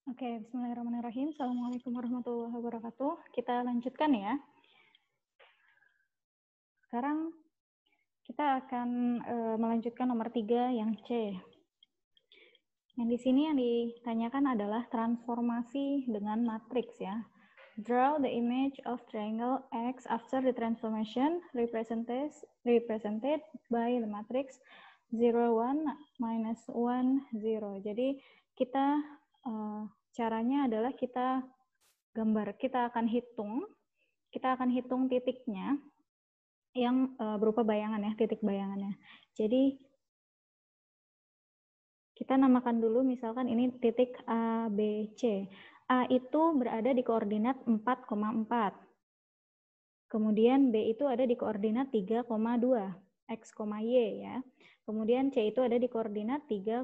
Oke, bismillahirrahmanirrahim. Assalamualaikum warahmatullahi wabarakatuh. Kita lanjutkan ya. Sekarang kita akan melanjutkan nomor 3 yang C. Yang di sini yang ditanyakan adalah transformasi dengan matriks ya. Draw the image of triangle X after the transformation represented by the matrix 0, 1, minus 1, 0. Jadi kita caranya adalah kita akan hitung titiknya yang berupa bayangan ya, titik bayangannya. Jadi kita namakan dulu misalkan ini titik A, B, C. A itu berada di koordinat 4,4. Kemudian B itu ada di koordinat 3,2, X, Y ya. Kemudian C itu ada di koordinat 3,4.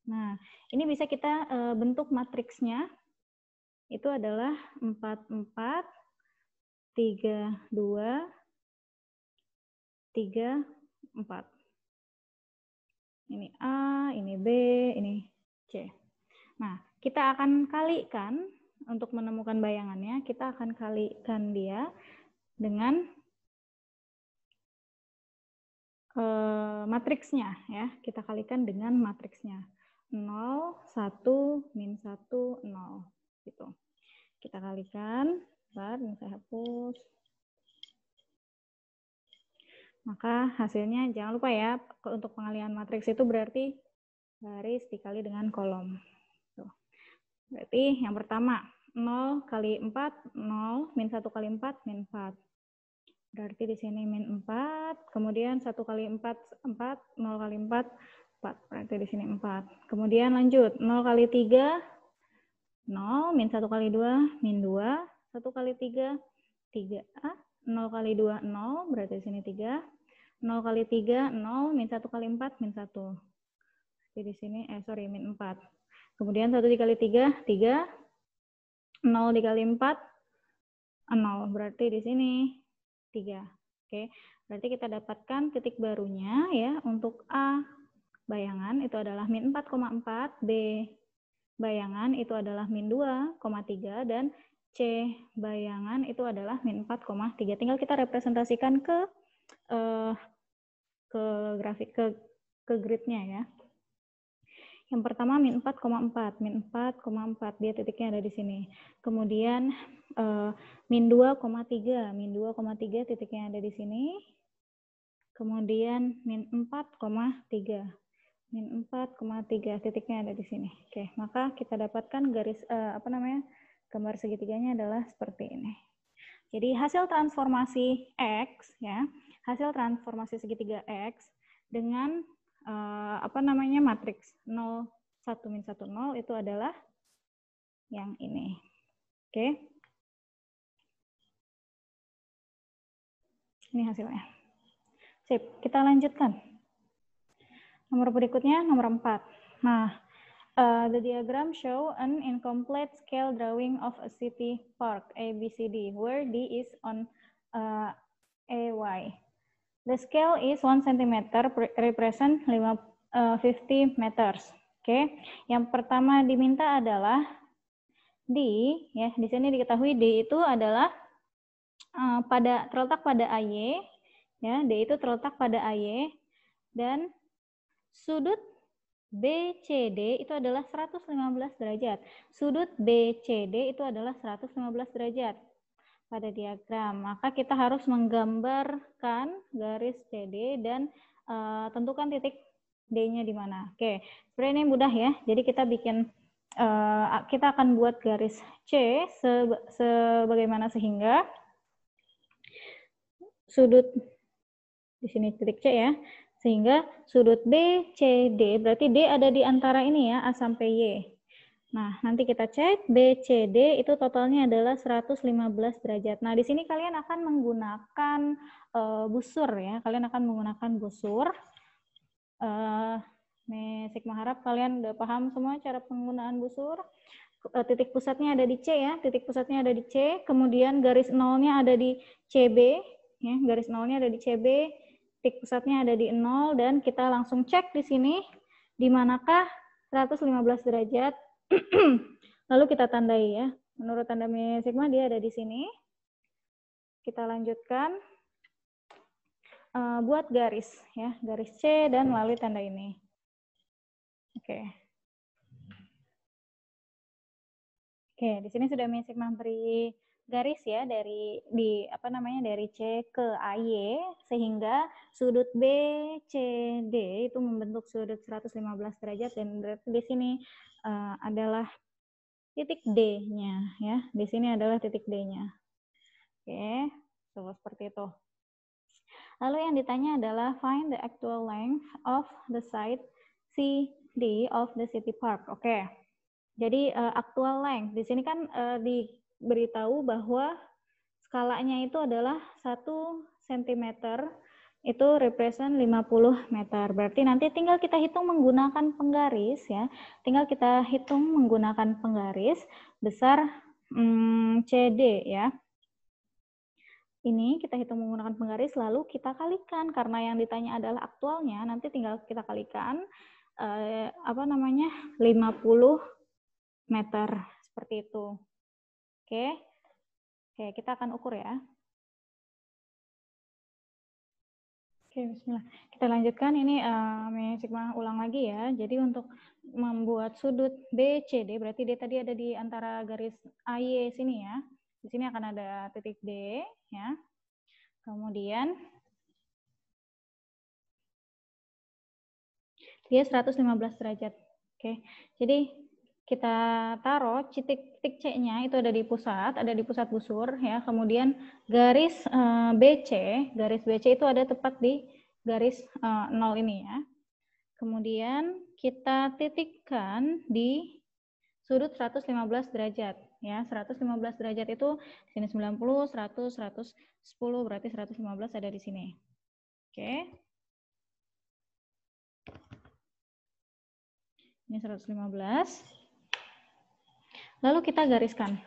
Nah, ini bisa kita bentuk matriksnya. Itu adalah 4, 4, 3, 2, 3, 4. Ini A, ini B, ini C. Nah, kita akan kalikan untuk menemukan bayangannya. Kita akan kalikan dia dengan matriksnya ya. Kita kalikan dengan matriksnya. 0, 1, min 1, 0. Gitu. Kita kalikan. Bentar, ini saya hapus. Maka hasilnya jangan lupa ya, untuk pengalihan matriks itu berarti baris dikali dengan kolom. Tuh. Berarti yang pertama, 0 kali 4, 0, min 1 kali 4, min 4. Berarti di sini min 4, kemudian 1 kali 4, 4, 0 kali 4, 4. Berarti di sini 4. Kemudian lanjut, 0 kali 3, 0, min 1 kali 2, min 2, 1 kali 3, 3. 0 kali 2, 0, berarti di sini 3. 0 kali 3, 0, min 1 kali 4, min 1. Jadi di sini, min 4. Kemudian 1 dikali 3, 3. 0 dikali 4, 0. Berarti di sini 3. Oke, berarti kita dapatkan titik barunya ya untuk A bayangan itu adalah min 4,4, B bayangan itu adalah min 2,3, dan C bayangan itu adalah min 4,3. Tinggal kita representasikan ke grafik ke gridnya ya. Yang pertama min 4,4, dia titiknya ada di sini. Kemudian min 2,3, titiknya ada di sini. Kemudian min 4,3, titiknya ada di sini. Oke, maka kita dapatkan garis gambar segitiganya adalah seperti ini. Jadi hasil transformasi X ya, hasil transformasi segitiga X dengan matriks 0, 1, min 1, 0 itu adalah yang ini. Oke. Ini hasilnya. Sip, kita lanjutkan. Nomor berikutnya, nomor 4. Nah, the diagram show an incomplete scale drawing of a city park ABCD, where D is on AY. The scale is 1 cm, represent 50 meters. Oke, yang pertama diminta adalah D, ya di sini diketahui D itu adalah terletak pada AY, ya D itu terletak pada AY, dan sudut BCD itu adalah 115 derajat. Sudut BCD itu adalah 115 derajat pada diagram. Maka kita harus menggambarkan garis CD dan tentukan titik D-nya di mana. Oke, sebenarnya ini mudah ya. Jadi kita kita akan buat garis C sebagaimana sehingga sudut di sini titik C ya. Sehingga sudut BCD, berarti D ada di antara ini ya, A sampai Y. Nah, nanti kita cek BCD itu totalnya adalah 115 derajat. Nah, di sini kalian akan menggunakan busur ya. Kalian akan menggunakan busur. Sigma harap kalian udah paham semua cara penggunaan busur. Titik pusatnya ada di C ya. Titik pusatnya ada di C. Kemudian garis nolnya ada di CB. Ya, garis nolnya ada di CB. Titik pusatnya ada di 0. Dan kita langsung cek di sini. Di manakah 115 derajat Lalu kita tandai ya. Menurut tanda min sigma dia ada di sini. Kita lanjutkan. Buat garis ya, garis C dan melalui tanda ini. Oke. Oke, di sini sudah min sigma beri garis ya dari dari C ke AY sehingga sudut BCD itu membentuk sudut 115 derajat dan berarti di sini adalah titik D-nya ya. Di sini adalah titik D-nya. Oke, seperti itu. Lalu yang ditanya adalah find the actual length of the side CD of the city park. Oke. Jadi actual length di sini kan diberitahu bahwa skalanya itu adalah 1 cm itu represent 50 meter. Berarti nanti tinggal kita hitung menggunakan penggaris ya. Tinggal kita hitung menggunakan penggaris besar CD ya. Ini kita hitung menggunakan penggaris, lalu kita kalikan. Karena yang ditanya adalah aktualnya, nanti tinggal kita kalikan 50 meter. Seperti itu. Oke, kita akan ukur ya. Oke, bismillah. Kita lanjutkan, ini min sigma ulang lagi ya. Jadi untuk membuat sudut BCD, berarti D tadi ada di antara garis AY sini ya. Di sini akan ada titik D ya. Kemudian dia 115 derajat. Oke. Jadi kita taruh titik C-nya itu ada di pusat busur ya. Kemudian garis BC itu ada tepat di garis 0 ini ya. Kemudian kita titikkan di sudut 115 derajat ya. 115 derajat itu di sini 90, 100, 110 berarti 115 ada di sini. Oke. Ini 115. Lalu kita gariskan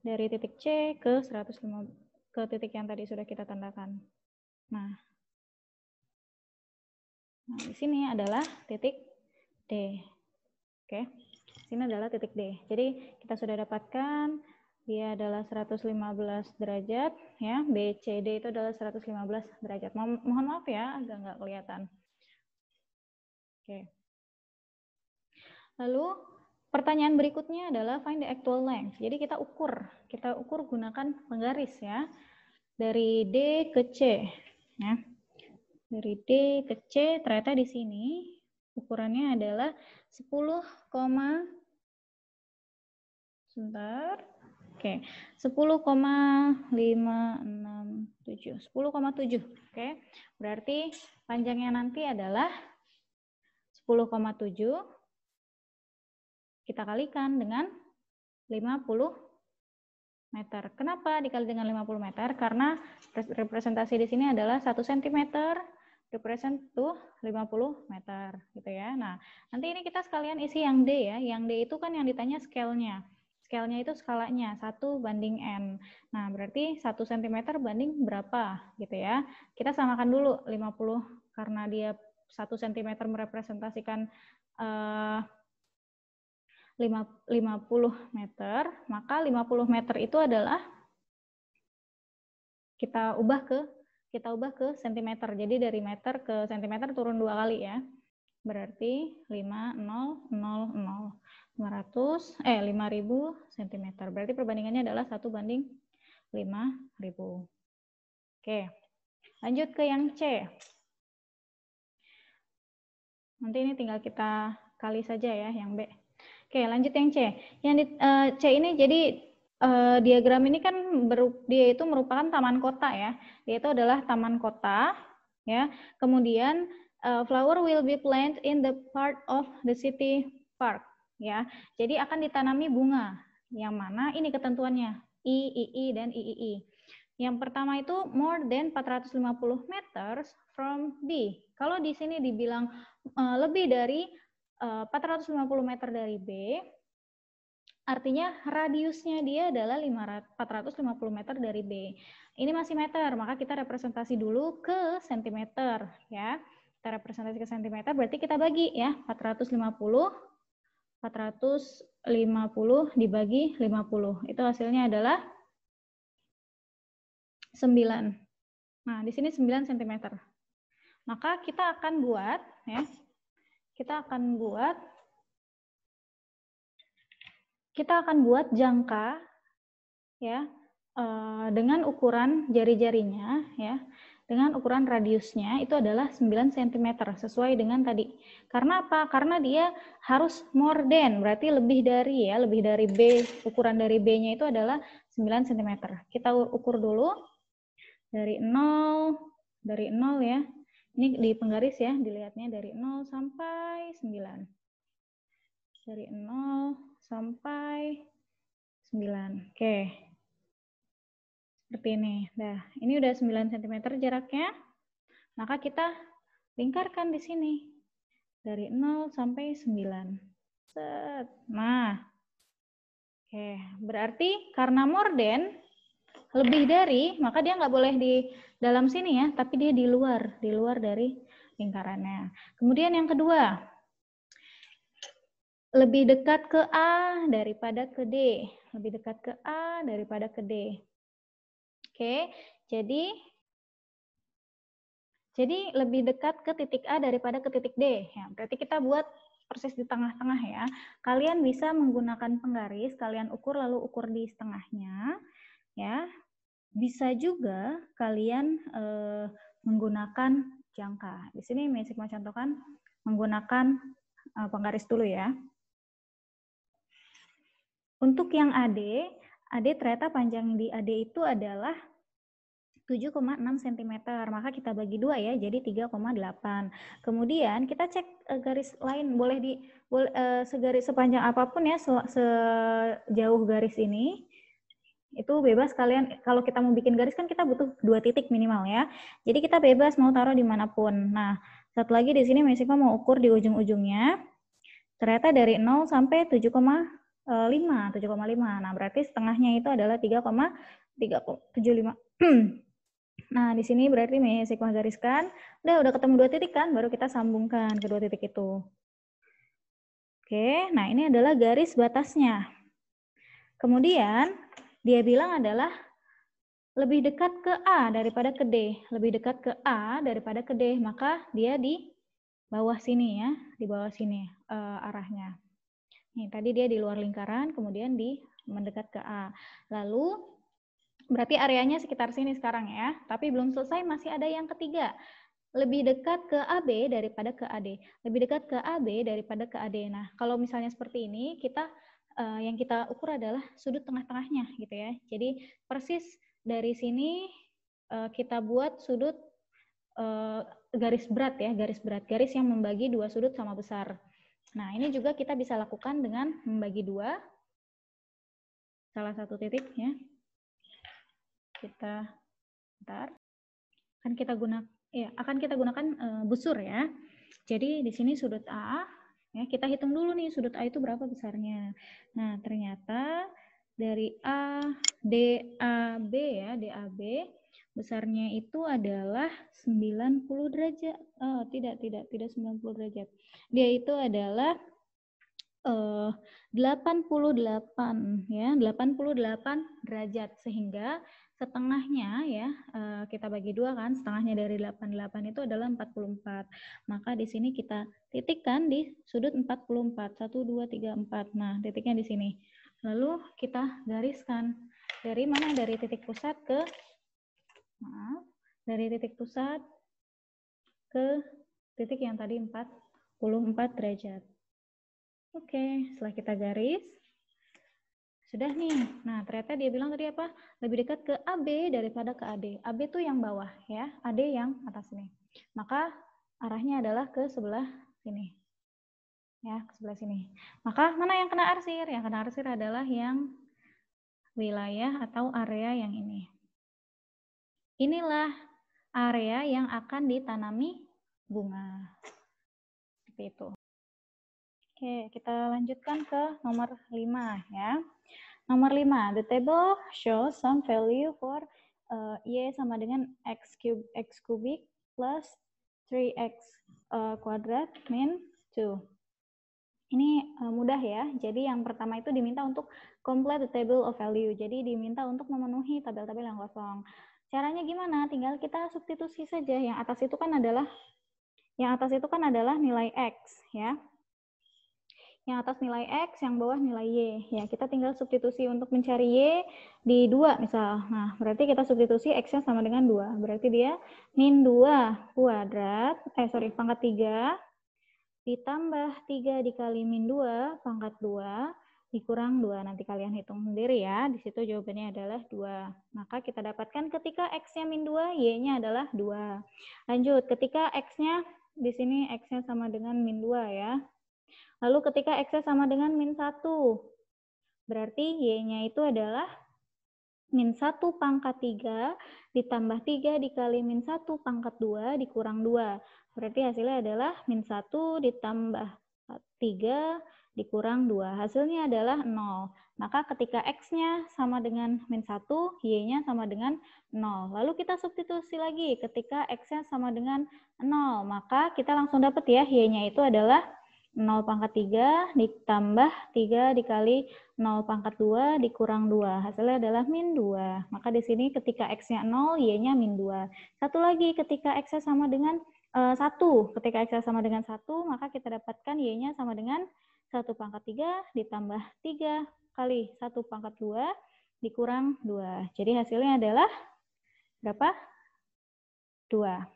dari titik C ke 150 ke titik yang tadi sudah kita tandakan. Nah di sini adalah titik D. Oke, sini adalah titik D. Jadi kita sudah dapatkan dia adalah 115 derajat ya. BCD itu adalah 115 derajat. Mohon maaf ya, agak nggak kelihatan. Oke. Lalu pertanyaan berikutnya adalah find the actual length. Jadi kita ukur gunakan penggaris ya. Dari D ke C ya. Dari D ke C ternyata di sini ukurannya adalah 10, sebentar. Oke, 10,567. 10,7. Oke. Berarti panjangnya nanti adalah 10,7 kita kalikan dengan 50 meter. Kenapa dikali dengan 50 meter? Karena representasi di sini adalah 1 cm represent tuh 50 meter gitu ya. Nah, nanti ini kita sekalian isi yang D ya. Yang D itu kan yang ditanya scale-nya. Scale-nya itu skalanya 1/n. Nah, berarti 1 cm banding berapa gitu ya. Kita samakan dulu 50 karena dia 1 cm merepresentasikan 50 meter, maka 50 meter itu adalah kita ubah ke sentimeter. Jadi dari meter ke sentimeter turun 2 kali ya. Berarti 5000 cm. Berarti perbandingannya adalah 1/5000. Oke. Lanjut ke yang C. Nanti ini tinggal kita kali saja ya yang B. Oke, lanjut yang C. Yang di C ini jadi diagram ini kan dia itu merupakan taman kota ya. Dia itu adalah taman kota ya. Kemudian flower will be planted in the part of the city park ya. Jadi akan ditanami bunga. Yang mana ini ketentuannya I, II dan III. Yang pertama itu more than 450 meters from B. Kalau di sini dibilang lebih dari 450 meter dari B, artinya radiusnya dia adalah 450 meter dari B. Ini masih meter, maka kita representasi dulu ke sentimeter ya. kita representasi ke cm, berarti kita bagi ya, 450 dibagi 50. Itu hasilnya adalah 9. Nah, di sini 9 cm. Maka kita akan buat ya. Kita akan buat jangka ya dengan ukuran jari-jarinya ya. Dengan ukuran radiusnya itu adalah 9 cm sesuai dengan tadi. Karena apa? Karena dia harus more than, berarti lebih dari B, ukuran dari B-nya itu adalah 9 cm. Kita ukur dulu dari 0 ya. Ini di penggaris ya, dilihatnya dari 0 sampai 9. Dari 0 sampai 9. Oke. Seperti ini. Nah, ini udah 9 cm jaraknya. Maka kita lingkarkan di sini. Dari 0 sampai 9. Set. Nah. Oke, berarti karena more than, lebih dari, maka dia nggak boleh di dalam sini ya, tapi dia di luar dari lingkarannya. Kemudian yang kedua, lebih dekat ke A daripada ke D. Lebih dekat ke A daripada ke D. Oke, jadi lebih dekat ke titik A daripada ke titik D. Ya, berarti kita buat persis di tengah-tengah ya. Kalian bisa menggunakan penggaris, kalian ukur lalu ukur di setengahnya. Ya, bisa juga kalian menggunakan jangka. Di sini Mesik mencontohkan menggunakan penggaris dulu ya. Untuk yang AD ternyata panjang di AD itu adalah 7,6 cm, maka kita bagi 2 ya, jadi 3,8. Kemudian kita cek garis lain, boleh segaris sepanjang apapun ya, sejauh garis ini. Itu bebas kalian, kalau kita mau bikin garis kan kita butuh 2 titik minimal ya. Jadi kita bebas mau taruh dimanapun. Nah, satu lagi di sini Mesiko mau ukur di ujung-ujungnya. Ternyata dari 0 sampai 7,5. Nah, berarti setengahnya itu adalah 3,75. Nah, di sini berarti Mesiko gariskan. Udah ketemu 2 titik kan, baru kita sambungkan kedua titik itu. Oke, nah ini adalah garis batasnya. Kemudian dia bilang adalah lebih dekat ke A daripada ke D. Lebih dekat ke A daripada ke D, maka dia di bawah sini ya, di bawah sini arahnya. Nih, tadi dia di luar lingkaran, kemudian mendekat ke A. Lalu, berarti areanya sekitar sini sekarang ya, tapi belum selesai, masih ada yang ketiga. Lebih dekat ke AB daripada ke AD. Lebih dekat ke AB daripada ke AD. Nah, kalau misalnya seperti ini, yang kita ukur adalah sudut tengah-tengahnya gitu ya. Jadi persis dari sini kita buat sudut garis berat ya, garis yang membagi 2 sudut sama besar. Nah, ini juga kita bisa lakukan dengan membagi 2 salah satu titik ya. Kita akan kita gunakan busur ya. Jadi di sini sudut A ya, kita hitung dulu nih sudut A itu berapa besarnya. Nah, ternyata dari DAB ya, DAB besarnya itu adalah 90 derajat. Oh, tidak 90 derajat. Dia itu adalah 88 ya, 88 derajat, sehingga setengahnya ya, kita bagi 2 kan, setengahnya dari 88 itu adalah 44. Maka di sini kita titikkan di sudut 44. 1 2 3 4. Nah, titiknya di sini. Lalu kita gariskan dari mana? Dari titik pusat ke titik yang tadi 44 derajat. Oke, setelah kita garis, sudah nih. Nah, ternyata dia bilang tadi apa? Lebih dekat ke AB daripada ke AD. AB itu yang bawah ya, AD yang atas nih. Maka arahnya adalah ke sebelah sini. Ya, ke sebelah sini. Maka mana yang kena arsir? Yang kena arsir adalah yang wilayah atau area yang ini. Inilah area yang akan ditanami bunga. Seperti itu. Oke, kita lanjutkan ke nomor 5 ya. Nomor 5, the table shows some value for Y sama dengan x kubik plus 3x kuadrat min 2. Ini mudah ya. Jadi yang pertama itu diminta untuk complete the table of value. Jadi diminta untuk memenuhi tabel-tabel yang kosong. Caranya gimana? Tinggal kita substitusi saja. Yang atas itu kan adalah nilai X ya. Yang atas nilai X, yang bawah nilai Y. Ya, kita tinggal substitusi untuk mencari Y di 2 misal. Nah, berarti kita substitusi X-nya sama dengan 2. Berarti dia min 2 kuadrat, pangkat 3 ditambah 3 dikali min 2 pangkat 2 dikurang 2. Nanti kalian hitung sendiri ya. Di situ jawabannya adalah 2. Maka kita dapatkan ketika X-nya min 2, Y-nya adalah 2. Lanjut, ketika X-nya di sini X-nya sama dengan min 2 ya. Lalu ketika X-nya sama dengan min 1, berarti Y-nya itu adalah min 1 pangkat 3 ditambah 3 dikali min 1 pangkat 2 dikurang 2. Berarti hasilnya adalah min 1 ditambah 3 dikurang 2. Hasilnya adalah 0. Maka ketika X-nya sama dengan min 1, Y-nya sama dengan 0. Lalu kita substitusi lagi ketika X-nya sama dengan 0. Maka kita langsung dapat ya, Y-nya itu adalah 0 pangkat 3 ditambah 3 dikali 0 pangkat 2 dikurang 2. Hasilnya adalah min 2. Maka di sini ketika X-nya 0, Y-nya min 2. Satu lagi, ketika X-nya sama dengan 1. Ketika X-nya sama dengan 1, maka kita dapatkan Y-nya sama dengan 1 pangkat 3 ditambah 3 kali 1 pangkat 2 dikurang 2. Jadi hasilnya adalah berapa? 2.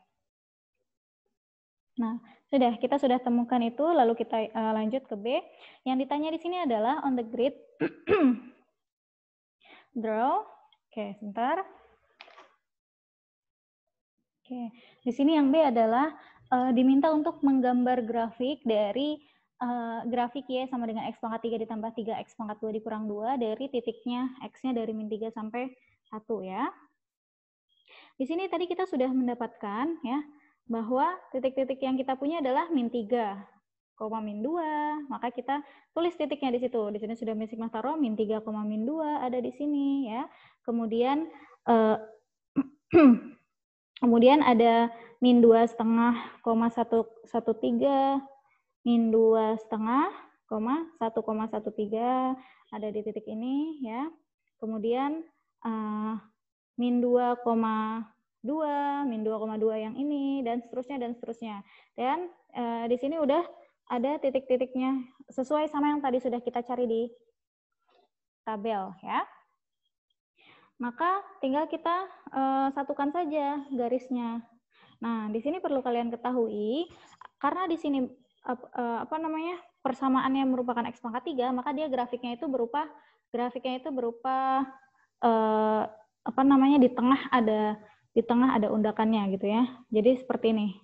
Nah, kita sudah temukan itu, lalu kita lanjut ke B. Yang ditanya di sini adalah on the grid draw. Oke, sebentar. Oke, di sini yang B adalah diminta untuk menggambar grafik dari grafik Y sama dengan X pangkat 3 ditambah 3X pangkat 2 dikurang 2 dari titiknya X-nya dari min 3 sampai 1 ya. Di sini tadi kita sudah mendapatkan ya, bahwa titik-titik yang kita punya adalah min 3, min 2, maka kita tulis titiknya di situ. Di sini sudah Miss Hikmah taruh min 3, min 2 ada di sini ya. Kemudian kemudian ada min 2,5, 1,13, min 2,5, 1,13 ada di titik ini ya. Kemudian min 2,2, min 2,2 yang ini, dan seterusnya. Dan di sini udah ada titik-titiknya sesuai sama yang tadi sudah kita cari di tabel ya. Maka tinggal kita satukan saja garisnya. Nah, di sini perlu kalian ketahui, karena di sini persamaannya merupakan X pangkat 3, maka dia grafiknya itu berupa di tengah ada undakannya gitu ya. Jadi seperti ini.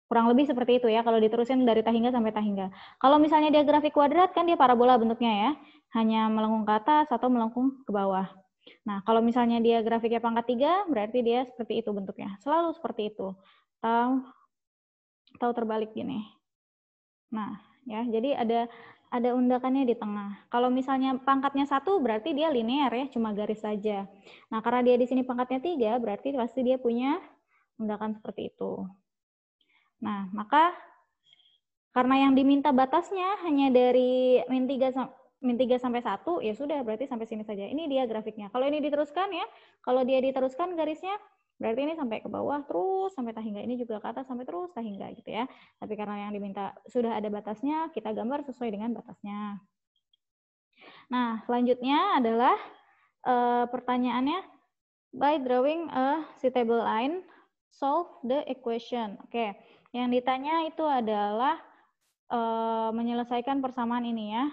Kurang lebih seperti itu ya, kalau diterusin dari tahingga sampai tahingga. Kalau misalnya dia grafik kuadrat, kan dia parabola bentuknya ya. Hanya melengkung ke atas atau melengkung ke bawah. Nah, kalau misalnya dia grafiknya pangkat 3, berarti dia seperti itu bentuknya. Selalu seperti itu. Atau terbalik gini. Nah, ya, jadi ada undakannya di tengah. Kalau misalnya pangkatnya 1, berarti dia linear ya, cuma garis saja. Nah, karena dia di sini pangkatnya 3, berarti pasti dia punya undakan seperti itu. Nah, maka karena yang diminta batasnya hanya dari min 3 sampai 1, ya sudah, berarti sampai sini saja. Ini dia grafiknya. Kalau ini diteruskan ya, kalau dia diteruskan garisnya, berarti ini sampai ke bawah, terus sampai tahingga. Ini juga ke atas, sampai terus tahingga gitu ya. Tapi karena yang diminta sudah ada batasnya, kita gambar sesuai dengan batasnya. Nah, selanjutnya adalah pertanyaannya, by drawing a suitable line, solve the equation. Oke, yang ditanya itu adalah menyelesaikan persamaan ini ya.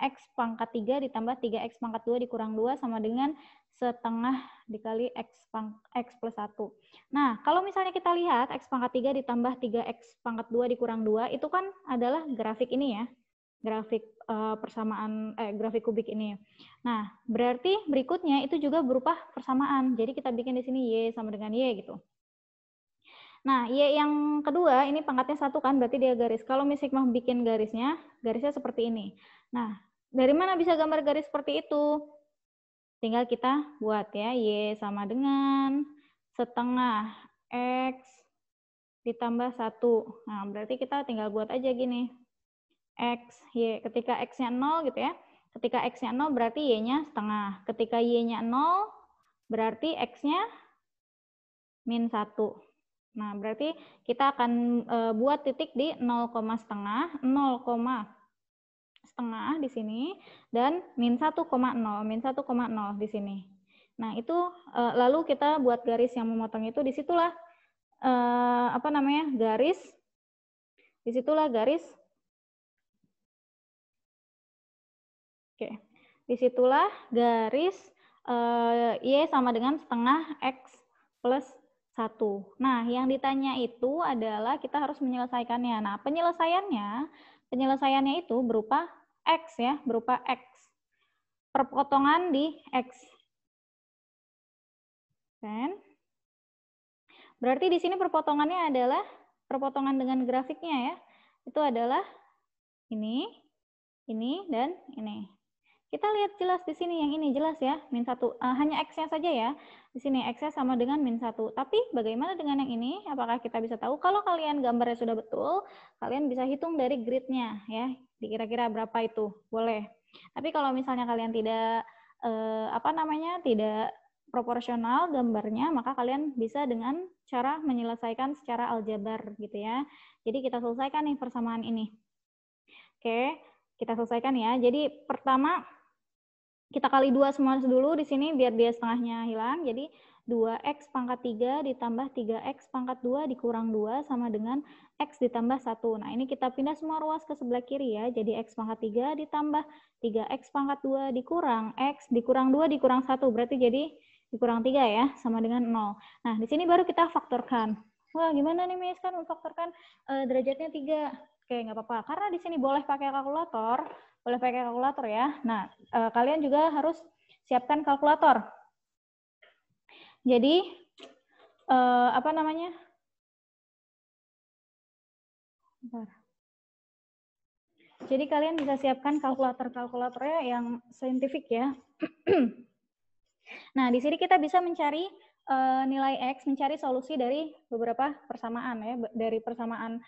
X pangkat 3 ditambah 3X pangkat 2 dikurang 2 sama dengan setengah dikali X plus 1. Nah, kalau misalnya kita lihat X pangkat 3 ditambah 3X pangkat 2 dikurang 2, itu kan adalah grafik ini ya. Grafik grafik kubik ini. Nah, berarti berikutnya itu juga berupa persamaan. Jadi kita bikin di sini Y sama dengan Y gitu. Nah, Y yang kedua, ini pangkatnya 1 kan, berarti dia garis. Kalau Miss Hikmah bikin garisnya seperti ini. Nah, dari mana bisa gambar garis seperti itu? Tinggal kita buat ya, Y sama dengan setengah X ditambah 1. Nah, berarti kita tinggal buat aja gini. X, Y. Ketika X-nya 0 gitu ya. Ketika X-nya 0 berarti Y-nya setengah. Ketika Y-nya 0 berarti X-nya min 1. Nah, berarti kita akan buat titik di 0, setengah, 0, setengah di sini, dan min 1,0 di sini. Nah, itu lalu kita buat garis yang memotong itu, disitulah disitulah garis. Oke, disitulah garis Y sama dengan setengah X plus 1. Nah, yang ditanya itu adalah kita harus menyelesaikannya. Nah, penyelesaiannya itu berupa X ya, berupa X. Perpotongan di X. Kan? Berarti di sini perpotongannya adalah perpotongan dengan grafiknya ya. Itu adalah ini, dan ini. Kita lihat jelas di sini, yang ini jelas ya, min 1. Hanya X-nya saja ya. Di sini X-nya sama dengan min 1. Tapi bagaimana dengan yang ini? Apakah kita bisa tahu? Kalau kalian gambarnya sudah betul, kalian bisa hitung dari grid-nya ya. Kira-kira berapa itu? Boleh. Tapi kalau misalnya kalian tidak tidak proporsional gambarnya, maka kalian bisa dengan cara menyelesaikan secara aljabar gitu ya. Jadi kita selesaikan nih persamaan ini. Oke, kita selesaikan ya. Jadi pertama kita kali 2 semua dulu di sini biar dia setengahnya hilang. Jadi 2x pangkat 3 ditambah 3x pangkat 2 dikurang 2 sama dengan x ditambah 1. Nah, ini kita pindah semua ruas ke sebelah kiri ya. Jadi x pangkat 3 ditambah 3x pangkat 2 dikurang x dikurang 2 dikurang 1. Berarti jadi dikurang 3 ya, sama dengan 0. Nah, di sini baru kita faktorkan. Wah, gimana nih Miss, kan memfaktorkan derajatnya 3. Oke, nggak apa-apa. Karena di sini boleh pakai kalkulator ya. Nah, kalian juga harus siapkan kalkulator. Jadi, Jadi kalian bisa siapkan kalkulatornya yang saintifik ya. Nah, di sini kita bisa mencari nilai X, mencari solusi dari beberapa persamaan ya, dari persamaan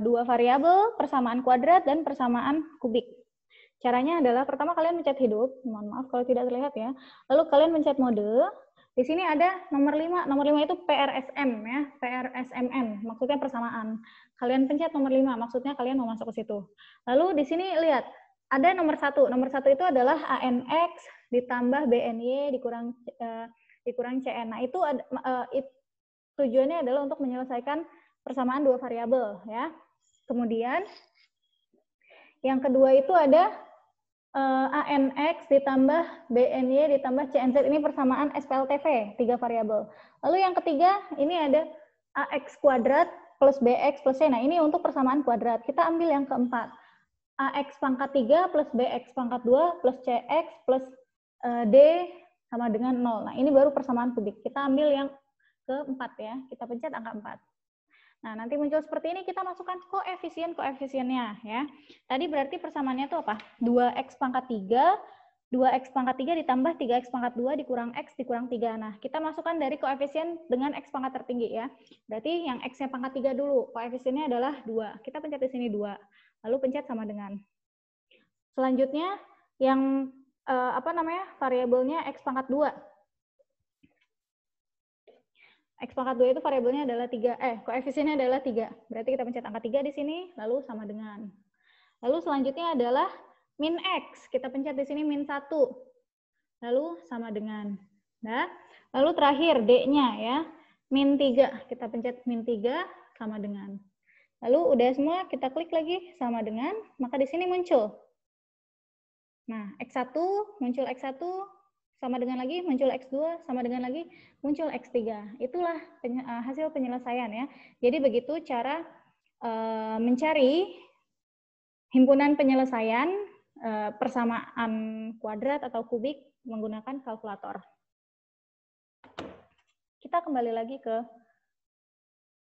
dua variabel, persamaan kuadrat, dan persamaan kubik. Caranya adalah pertama kalian mencet hidup, mohon maaf kalau tidak terlihat ya. Lalu kalian mencet mode. Di sini ada nomor 5. Nomor 5 itu PRSM ya, PRSMN, maksudnya persamaan. Kalian pencet nomor 5, maksudnya kalian mau masuk ke situ. Lalu di sini lihat, ada nomor 1. Nomor 1 itu adalah ANX ditambah BNY dikurang CN. Nah, itu tujuannya adalah untuk menyelesaikan persamaan dua variabel ya. Kemudian yang kedua itu ada ANX ditambah BNY ditambah CNZ, ini persamaan SPLTV, 3 variabel. Lalu yang ketiga, ini ada AX kuadrat plus BX plus C. Nah, ini untuk persamaan kuadrat. Kita ambil yang keempat. AX pangkat 3 plus BX pangkat 2 plus CX plus D sama dengan 0. Nah, ini baru persamaan kubik. Kita ambil yang keempat ya. Kita pencet angka 4. Nah, nanti muncul seperti ini, kita masukkan koefisiennya ya. Tadi berarti persamaannya itu apa? 2x pangkat 3, 2x pangkat 3 ditambah 3x pangkat 2 dikurang x dikurang 3. Nah, kita masukkan dari koefisien dengan x pangkat tertinggi ya. Berarti yang x-nya pangkat 3 dulu, koefisiennya adalah 2. Kita pencet di sini 2. Lalu pencet sama dengan. Selanjutnya, yang variabelnya x pangkat 2. X pangkat 2 itu variabelnya adalah 3, koefisiennya adalah 3. Berarti kita pencet angka 3 di sini, lalu sama dengan. Lalu selanjutnya adalah min X. Kita pencet di sini min 1. Lalu sama dengan. Nah, lalu terakhir D-nya ya, min 3. Kita pencet min 3 sama dengan. Lalu udah semua, kita klik lagi sama dengan, maka di sini muncul. Nah, X1 muncul X1, sama dengan lagi muncul X2, sama dengan lagi muncul X3. Itulah hasil penyelesaian ya. Jadi begitu cara mencari himpunan penyelesaian persamaan kuadrat atau kubik menggunakan kalkulator. Kita kembali lagi ke